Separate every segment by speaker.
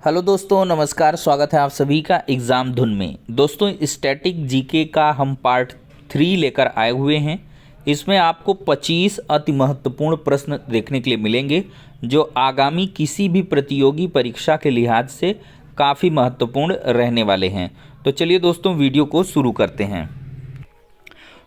Speaker 1: Hello दोस्तों, नमस्कार। स्वागत है आप सभी का एग्ज़ाम धुन में। दोस्तों, स्टैटिक जीके का हम पार्ट 3 लेकर आए हुए हैं। इसमें आपको 25 अति महत्वपूर्ण प्रश्न देखने के लिए मिलेंगे जो आगामी किसी भी प्रतियोगी परीक्षा के लिहाज से काफ़ी महत्वपूर्ण रहने वाले हैं। तो चलिए दोस्तों, वीडियो को शुरू करते हैं।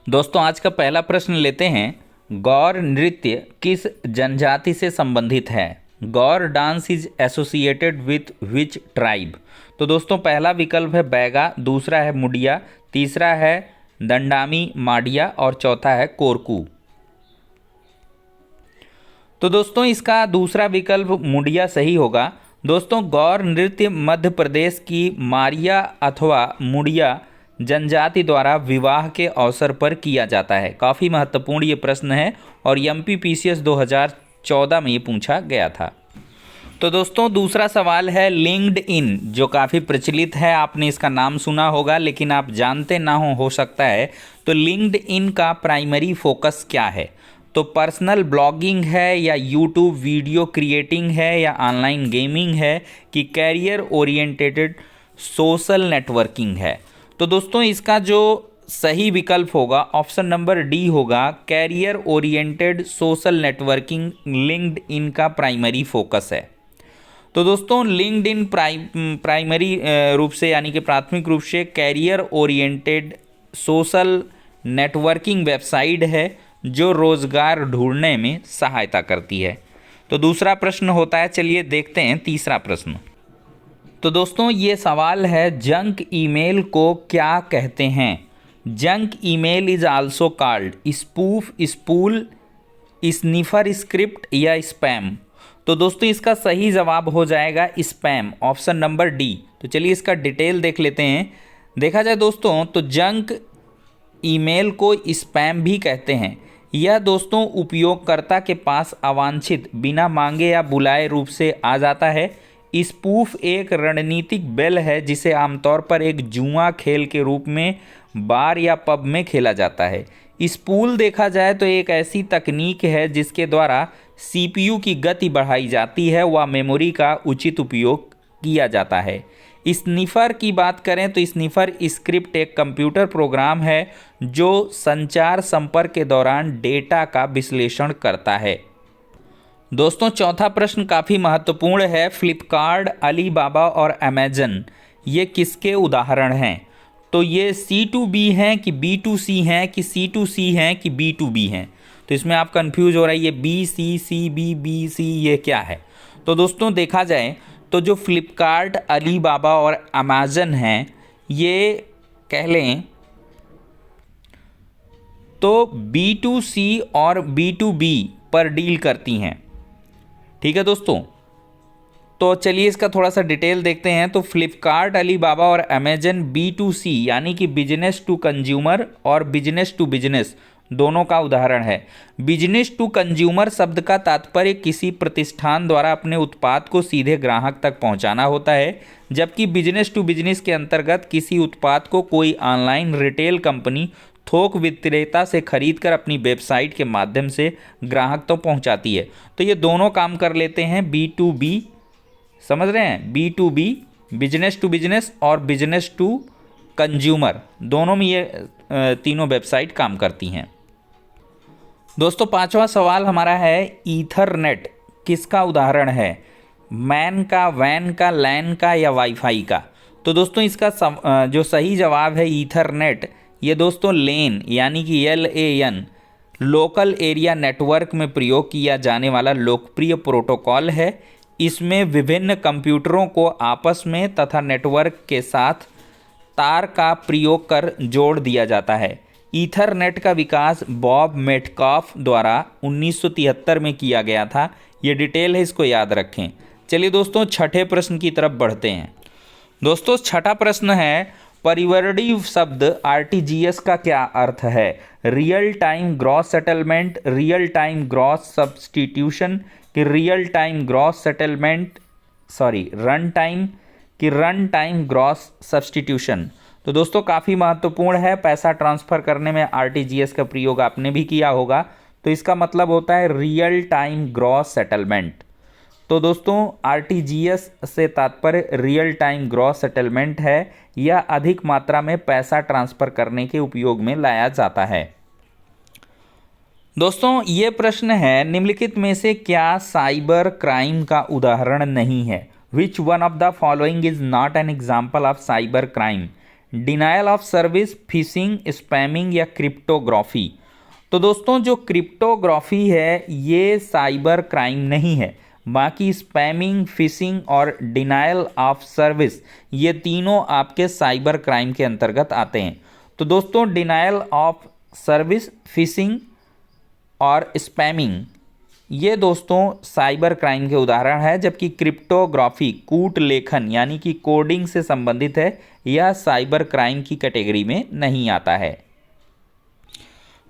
Speaker 1: दोस्तों, आज का पहला प्रश्न लेते हैं। गौर नृत्य किस जनजाति से संबंधित है? Gaur dance is associated with which tribe? तो दोस्तों, पहला विकल्प है बैगा, दूसरा है मुडिया, तीसरा है दंडामी माडिया और चौथा है कोरकू। तो दोस्तों, इसका दूसरा विकल्प मुडिया सही होगा। दोस्तों, गौर नृत्य मध्य प्रदेश की मारिया अथवा मुडिया जनजाति द्वारा विवाह के अवसर पर किया जाता है। काफ़ी महत्वपूर्ण ये प्रश्न है और एमपीपीसीएस 2014 में ये पूछा गया था। तो दोस्तों, दूसरा सवाल है लिंक्ड इन, जो काफ़ी प्रचलित है। आपने इसका नाम सुना होगा लेकिन आप जानते ना हो सकता है। तो लिंक्ड इन का प्राइमरी फोकस क्या है? तो पर्सनल ब्लॉगिंग है या यूट्यूब वीडियो क्रिएटिंग है या ऑनलाइन गेमिंग है कि कैरियर ओरिएंटेड सोशल नेटवर्किंग है? तो दोस्तों, इसका जो सही विकल्प होगा ऑप्शन नंबर डी होगा, career oriented social networking LinkedIn का प्राइमरी फोकस है। तो दोस्तों, लिंक्ड इन प्राइमरी रूप से यानी कि प्राथमिक रूप से career oriented social networking website है जो रोजगार ढूंढने में सहायता करती है। तो दूसरा प्रश्न होता है, चलिए देखते हैं तीसरा प्रश्न। तो दोस्तों, ये सवाल है जंक ईमेल को क्या कहते हैं? Junk email is also called spoof, spool, sniffer script या स्पैम? तो दोस्तों, इसका सही जवाब हो जाएगा स्पैम, ऑप्शन नंबर डी। तो चलिए इसका डिटेल देख लेते हैं। देखा जाए दोस्तों, तो जंक ईमेल को स्पैम भी कहते हैं। यह दोस्तों उपयोगकर्ता के पास अवांछित, बिना मांगे या बुलाए रूप से आ जाता है। स्पूफ एक रणनीतिक बेल है जिसे आमतौर पर एक जुआ खेल के रूप में बार या पब में खेला जाता है। स्पूल देखा जाए तो एक ऐसी तकनीक है जिसके द्वारा सीपीयू की गति बढ़ाई जाती है व मेमोरी का उचित उपयोग किया जाता है। स्निफर की बात करें तो स्निफर स्क्रिप्ट एक कंप्यूटर प्रोग्राम है जो संचार संपर्क के दौरान डेटा का विश्लेषण करता है। दोस्तों, चौथा प्रश्न काफ़ी महत्वपूर्ण है। फ्लिपकार्ट, अलीबाबा और अमेजन ये किसके उदाहरण हैं? तो ये C2B हैं कि B2C हैं कि C2C हैं कि B2B हैं? तो इसमें आप कंफ्यूज हो रहा है, ये BCCBBC ये क्या है? तो दोस्तों, देखा जाए तो जो फ्लिपकार्ट, अलीबाबा और अमेजन हैं ये कह लें तो B2C और B2B पर डील करती हैं। ठीक है दोस्तों, तो चलिए इसका थोड़ा सा डिटेल देखते हैं। तो फ्लिपकार्ट, अलीबाबा और अमेजन B2C यानी कि बिजनेस टू कंज्यूमर और बिजनेस टू बिजनेस दोनों का उदाहरण है। बिजनेस टू कंज्यूमर शब्द का तात्पर्य किसी प्रतिष्ठान द्वारा अपने उत्पाद को सीधे ग्राहक तक पहुंचाना होता है, जबकि बिजनेस टू बिजनेस के अंतर्गत किसी उत्पाद को कोई ऑनलाइन रिटेल कंपनी थोक विक्रेता से खरीदकर अपनी वेबसाइट के माध्यम से ग्राहक तक पहुंचाती है। तो ये दोनों काम कर लेते हैं B2B, समझ रहे हैं? B2B बिजनेस टू बिजनेस और बिजनेस टू कंज्यूमर दोनों में ये तीनों वेबसाइट काम करती हैं। दोस्तों, पांचवा सवाल हमारा है ईथरनेट किसका उदाहरण है? मैन का, वैन का, लैन का या वाईफाई का? तो दोस्तों, इसका जो सही जवाब है ईथरनेट, ये दोस्तों लेन यानी कि LAN लोकल एरिया नेटवर्क में प्रयोग किया जाने वाला लोकप्रिय प्रोटोकॉल है। इसमें विभिन्न कंप्यूटरों को आपस में तथा नेटवर्क के साथ तार का प्रयोग कर जोड़ दिया जाता है। ईथरनेट का विकास बॉब मेटकॉफ द्वारा 1973 में किया गया था। ये डिटेल है, इसको याद रखें। चलिए दोस्तों, छठे प्रश्न की तरफ बढ़ते हैं। दोस्तों, छठा प्रश्न है परिवर्णी शब्द RTGS का क्या अर्थ है? Real time gross settlement, real time gross substitution कि real time gross settlement run time कि रन टाइम ग्रॉस सब्सटीट्यूशन? तो दोस्तों, काफ़ी महत्वपूर्ण है। पैसा ट्रांसफ़र करने में RTGS का प्रयोग आपने भी किया होगा। तो इसका मतलब होता है रियल टाइम ग्रॉस सेटलमेंट। तो दोस्तों आरटीजीएस से तात्पर्य रियल टाइम ग्रॉस सेटलमेंट है। यह अधिक मात्रा में पैसा ट्रांसफर करने के उपयोग में लाया जाता है। दोस्तों ये प्रश्न है, निम्नलिखित में से क्या साइबर क्राइम का उदाहरण नहीं है? Which one of the following is not an example of cyber crime? Denial of service, fishing, spamming या क्रिप्टोग्राफी? तो दोस्तों जो क्रिप्टोग्राफी है ये साइबर क्राइम नहीं है, बाकी स्पैमिंग, फिशिंग और डिनायल ऑफ सर्विस ये तीनों आपके साइबर क्राइम के अंतर्गत आते हैं। तो दोस्तों डिनायल ऑफ सर्विस, फिशिंग और स्पैमिंग ये दोस्तों साइबर क्राइम के उदाहरण है, जबकि क्रिप्टोग्राफी कूट लेखन यानी कि कोडिंग से संबंधित है, यह साइबर क्राइम की कैटेगरी में नहीं आता है।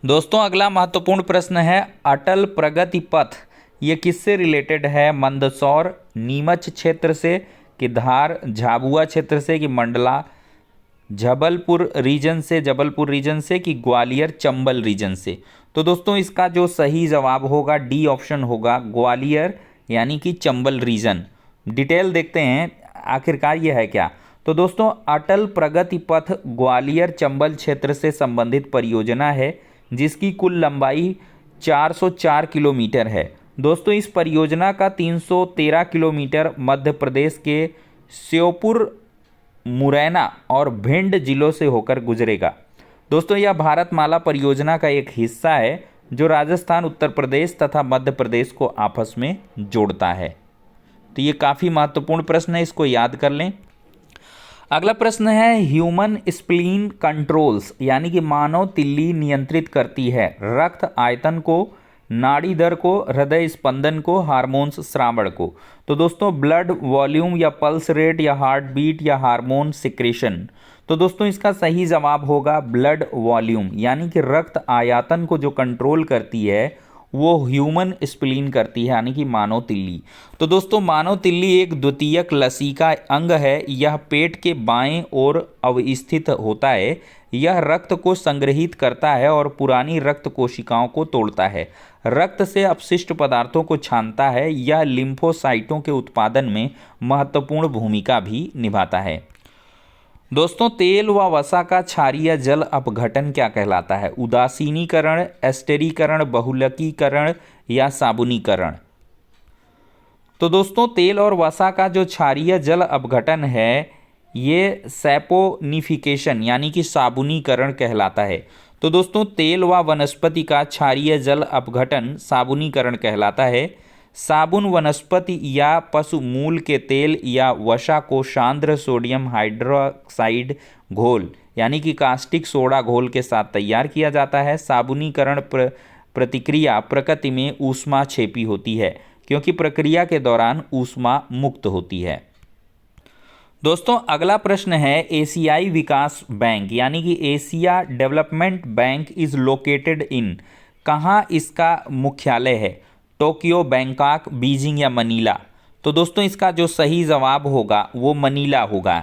Speaker 1: दोस्तों अगला महत्वपूर्ण प्रश्न है, अटल प्रगति पथ ये किससे रिलेटेड है? मंदसौर, नीमच क्षेत्र से कि धार झाबुआ क्षेत्र से कि मंडला जबलपुर रीजन से कि ग्वालियर चंबल रीजन से? तो दोस्तों इसका जो सही जवाब होगा डी ऑप्शन होगा, ग्वालियर यानी कि चंबल रीजन। डिटेल देखते हैं आखिरकार यह है क्या। तो दोस्तों अटल प्रगति पथ ग्वालियर चंबल क्षेत्र से संबंधित परियोजना है, जिसकी कुल लंबाई 404 किलोमीटर है। दोस्तों इस परियोजना का 313 किलोमीटर मध्य प्रदेश के श्योपुर, मुरैना और भिंड जिलों से होकर गुजरेगा। दोस्तों यह भारतमाला परियोजना का एक हिस्सा है जो राजस्थान, उत्तर प्रदेश तथा मध्य प्रदेश को आपस में जोड़ता है। तो ये काफ़ी महत्वपूर्ण प्रश्न है, इसको याद कर लें। अगला प्रश्न है, ह्यूमन स्प्लीन कंट्रोल्स यानी कि मानव तिल्ली नियंत्रित करती है रक्त आयतन को, नाड़ी दर को, हृदय स्पंदन को, हार्मोन्स श्रावण को? तो दोस्तों ब्लड वॉल्यूम या पल्स रेट या हार्ट बीट या हार्मोन सिक्रेशन? तो दोस्तों इसका सही जवाब होगा ब्लड वॉल्यूम, यानी कि रक्त आयतन को जो कंट्रोल करती है वो ह्यूमन स्प्लीन करती है, यानी कि मानव तिल्ली। तो दोस्तों मानव तिल्ली एक द्वितीयक लसीका अंग है, यह पेट के बाएं ओर अवस्थित होता है। यह रक्त को संग्रहित करता है और पुरानी रक्त कोशिकाओं को तोड़ता है, रक्त से अपशिष्ट पदार्थों को छानता है। यह लिम्फोसाइटों के उत्पादन में महत्वपूर्ण भूमिका भी निभाता है। दोस्तों तेल व वसा का क्षारीय जल अपघटन क्या कहलाता है? उदासीनीकरण, एस्टेरीकरण, बहुलकीकरण या साबुनीकरण? तो दोस्तों तेल और वसा का जो क्षारीय जल अपघटन है ये सैपोनिफिकेशन यानी कि साबुनीकरण कहलाता है। तो दोस्तों तेल व वनस्पति का क्षारीय जल अपघटन साबुनीकरण कहलाता है। साबुन वनस्पति या पशु मूल के तेल या वसा को सांद्र सोडियम हाइड्रोक्साइड घोल यानी कि कास्टिक सोडा घोल के साथ तैयार किया जाता है। साबुनीकरण प्रतिक्रिया प्रकृति में ऊष्माक्षेपी होती है, क्योंकि प्रक्रिया के दौरान ऊष्मा मुक्त होती है। दोस्तों अगला प्रश्न है, एशियाई विकास बैंक यानी कि Asia development bank is located in, कहाँ इसका मुख्यालय है? टोक्यो, बैंकॉक, बीजिंग या मनीला? तो दोस्तों इसका जो सही जवाब होगा वो मनीला होगा।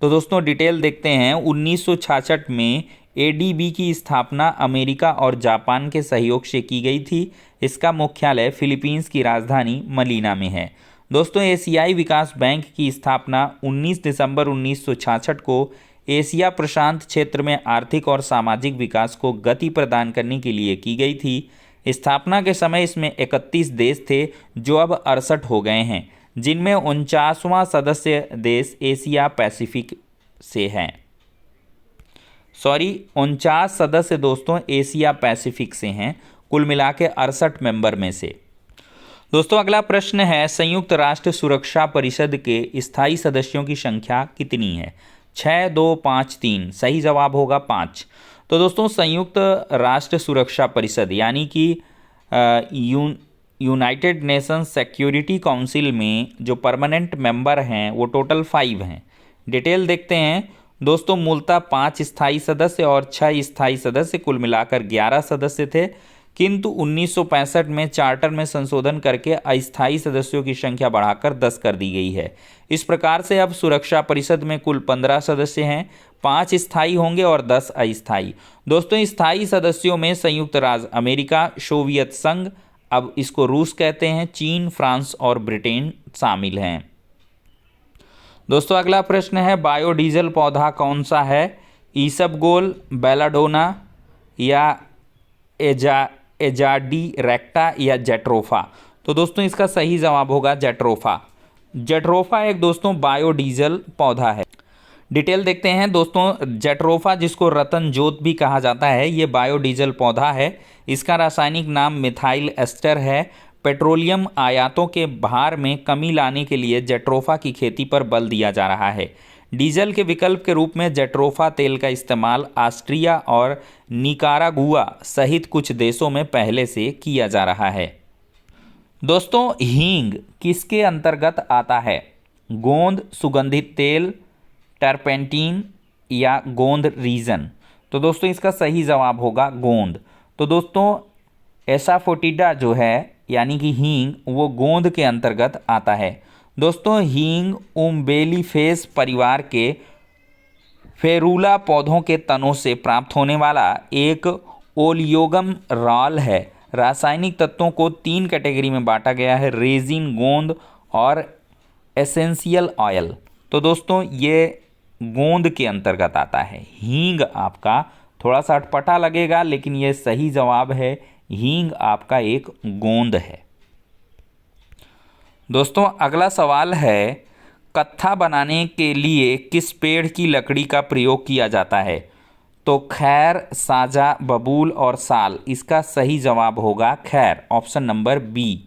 Speaker 1: तो दोस्तों डिटेल देखते हैं। 1966 में एडीबी की स्थापना अमेरिका और जापान के सहयोग से की गई थी। इसका मुख्यालय फिलीपींस की राजधानी मनीला में है। दोस्तों एशियाई विकास बैंक की स्थापना 19 दिसंबर 1966 को एशिया प्रशांत क्षेत्र में आर्थिक और सामाजिक विकास को गति प्रदान करने के लिए की गई थी। स्थापना के समय इसमें 31 देश थे जो अब 68 हो गए हैं, जिनमें 49वां सदस्य देश एशिया पैसिफिक से हैं। 49 सदस्य दोस्तों एशिया पैसिफिक से हैं, कुल मिला के 68 मेंबर में से। दोस्तों अगला प्रश्न है, संयुक्त राष्ट्र सुरक्षा परिषद के स्थायी सदस्यों की संख्या कितनी है? 6, 2, 5, 3? सही जवाब होगा 5। तो दोस्तों संयुक्त राष्ट्र सुरक्षा परिषद यानी कि यूनाइटेड नेशंस सिक्योरिटी काउंसिल में जो परमानेंट मेंबर हैं वो टोटल 5 हैं। डिटेल देखते हैं। दोस्तों मूलतः 5 स्थायी सदस्य और 6 स्थायी सदस्य, कुल मिलाकर 11 सदस्य थे, किंतु 1965 में चार्टर में संशोधन करके अस्थायी सदस्यों की संख्या बढ़ाकर 10 कर दी गई है। इस प्रकार से अब सुरक्षा परिषद में कुल 15 सदस्य हैं, 5 स्थायी होंगे और 10 अस्थायी। दोस्तों स्थायी सदस्यों में संयुक्त राज्य अमेरिका, सोवियत संघ, अब इसको रूस कहते हैं। चीन, फ्रांस और ब्रिटेन शामिल हैं। दोस्तों अगला प्रश्न है, बायोडीजल पौधा कौन सा है? ईसबगोल, बेलाडोना या एजाडी रेक्टा या जेट्रोफा? तो दोस्तों इसका सही जवाब होगा जेट्रोफा। जेट्रोफा एक दोस्तों बायोडीजल पौधा है। डिटेल देखते हैं दोस्तों। जेट्रोफा, जिसको रतन जोत भी कहा जाता है, ये बायोडीजल पौधा है। इसका रासायनिक नाम मिथाइल एस्टर है। पेट्रोलियम आयातों के भार में कमी लाने के लिए जेट्रोफा की खेती पर बल दिया जा रहा है। डीजल के विकल्प के रूप में जेट्रोफा तेल का इस्तेमाल ऑस्ट्रिया और निकारागुआ सहित कुछ देशों में पहले से किया जा रहा है। दोस्तों हींग किसके अंतर्गत आता है? गोंद, सुगंधित तेल, टर्पेंटीन या गोंद रीजन? तो दोस्तों इसका सही जवाब होगा गोंद। तो दोस्तों एसाफोटिडा जो है यानी कि हींग, वो गोंद के अंतर्गत आता है। दोस्तों हींग उम्बेलिफेस परिवार के फेरुला पौधों के तनों से प्राप्त होने वाला एक ओलियोगम राल है। रासायनिक तत्वों को 3 कैटेगरी में बांटा गया है, रेजिन, गोंद और एसेंशियल ऑयल। तो दोस्तों ये गोंद के अंतर्गत आता है। हींग आपका थोड़ा सा अटपटा लगेगा, लेकिन ये सही जवाब है। हींग आपका एक गोंद है। दोस्तों अगला सवाल है, कत्था बनाने के लिए किस पेड़ की लकड़ी का प्रयोग किया जाता है? तो खैर, साजा, बबूल और साल। इसका सही जवाब होगा खैर, ऑप्शन नंबर बी।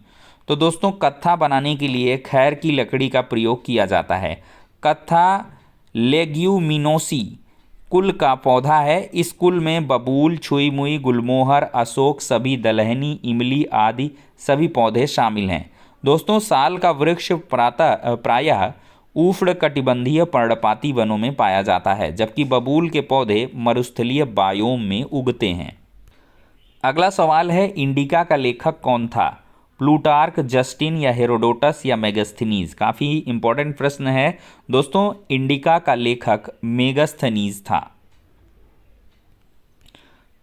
Speaker 1: तो दोस्तों कत्था बनाने के लिए खैर की लकड़ी का प्रयोग किया जाता है। कत्था लेग्यूमिनोसी कुल का पौधा है। इस कुल में बबूल, छुई मुई, गुलमोहर, अशोक, सभी दलहनी, इमली आदि सभी पौधे शामिल हैं। दोस्तों साल का वृक्ष प्रायः उष्णकटिबंधीय पर्णपाती वनों में पाया जाता है, जबकि बबूल के पौधे मरुस्थलीय बायोम में उगते हैं। अगला सवाल है, इंडिका का लेखक कौन था? प्लूटार्क, जस्टिन या हेरोडोटस या मेगास्थनीज? काफ़ी इंपॉर्टेंट प्रश्न है दोस्तों। इंडिका का लेखक मेगास्थनीज था।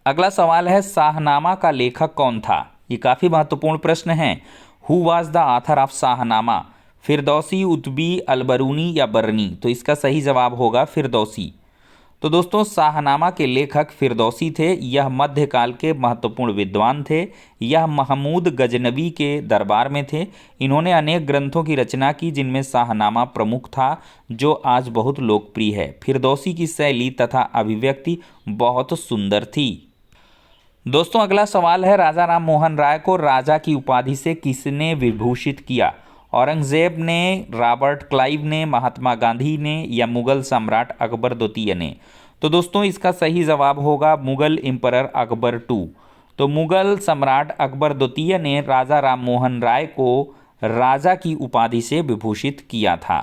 Speaker 1: अगला सवाल है, शाहनामा का लेखक कौन था? ये काफ़ी महत्वपूर्ण प्रश्न है। Who was the author of Shahnameh? Firdausi, Utbi, Al-Biruni या बरनी? तो इसका सही जवाब होगा फिरदौसी। तो दोस्तों शाहनामा के लेखक फिरदौसी थे। यह मध्यकाल के महत्वपूर्ण विद्वान थे। यह महमूद गजनबी के दरबार में थे। इन्होंने अनेक ग्रंथों की रचना की, जिनमें शाहनामा प्रमुख था, जो आज बहुत लोकप्रिय है। फिरदौसी की शैली तथा अभिव्यक्ति बहुत सुंदर थी। दोस्तों अगला सवाल है, राजा राम मोहन राय को राजा की उपाधि से किसने विभूषित किया? औरंगजेब ने, रॉबर्ट क्लाइव ने, महात्मा गांधी ने या मुगल सम्राट अकबर द्वितीय ने? तो दोस्तों इसका सही जवाब होगा मुगल एम्परर अकबर II। तो मुगल सम्राट अकबर द्वितीय ने राजा राम मोहन राय को राजा की उपाधि से विभूषित किया था।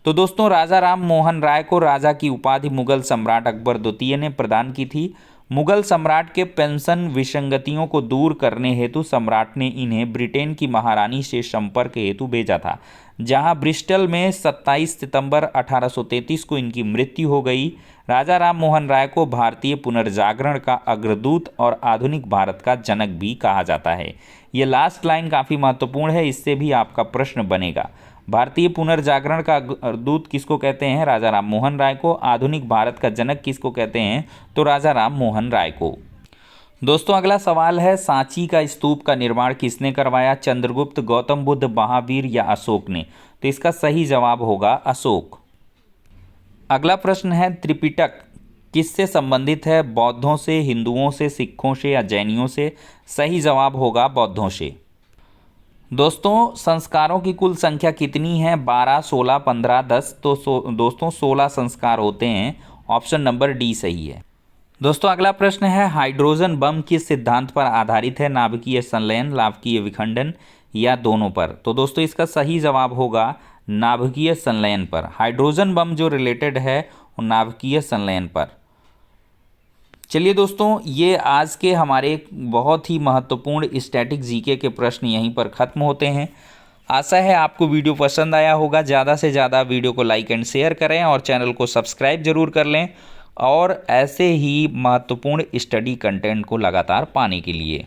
Speaker 1: तो दोस्तों राजा राम मोहन राय को राजा की उपाधि मुगल सम्राट अकबर द्वितीय ने प्रदान की थी। मुगल सम्राट के पेंशन विसंगतियों को दूर करने हेतु सम्राट ने इन्हें ब्रिटेन की महारानी से संपर्क हेतु भेजा था, जहां ब्रिस्टल में 27 सितंबर 1833 को इनकी मृत्यु हो गई। राजा राम मोहन राय को भारतीय पुनर्जागरण का अग्रदूत और आधुनिक भारत का जनक भी कहा जाता है। ये लास्ट लाइन काफ़ी महत्वपूर्ण है, इससे भी आपका प्रश्न बनेगा। भारतीय पुनर्जागरण का दूत किसको कहते हैं? राजा राम मोहन राय को। आधुनिक भारत का जनक किसको कहते हैं? तो राजा राम मोहन राय को। दोस्तों अगला सवाल है, सांची का स्तूप का निर्माण किसने करवाया? चंद्रगुप्त, गौतम बुद्ध, महावीर या अशोक ने? तो इसका सही जवाब होगा अशोक। अगला प्रश्न है, त्रिपिटक किससे संबंधित है? बौद्धों से, हिंदुओं से, सिखों से या जैनियों से? सही जवाब होगा बौद्धों से। दोस्तों संस्कारों की कुल संख्या कितनी है? 12, 16, 15, 10? तो दोस्तों 16 संस्कार होते हैं। ऑप्शन नंबर डी सही है। दोस्तों अगला प्रश्न है, हाइड्रोजन बम किस सिद्धांत पर आधारित है? नाभिकीय संलयन, नाभिकीय विखंडन या दोनों पर? तो दोस्तों इसका सही जवाब होगा नाभिकीय संलयन पर। हाइड्रोजन बम जो रिलेटेड है वो नाभिकीय संलयन पर। चलिए दोस्तों ये आज के हमारे बहुत ही महत्वपूर्ण स्टैटिक जीके के प्रश्न यहीं पर ख़त्म होते हैं। आशा है आपको वीडियो पसंद आया होगा। ज़्यादा से ज़्यादा वीडियो को लाइक एंड शेयर करें और चैनल को सब्सक्राइब जरूर कर लें, और ऐसे ही महत्वपूर्ण स्टडी कंटेंट को लगातार पाने के लिए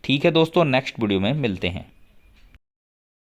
Speaker 1: ठीक है दोस्तों, नेक्स्ट वीडियो में मिलते हैं।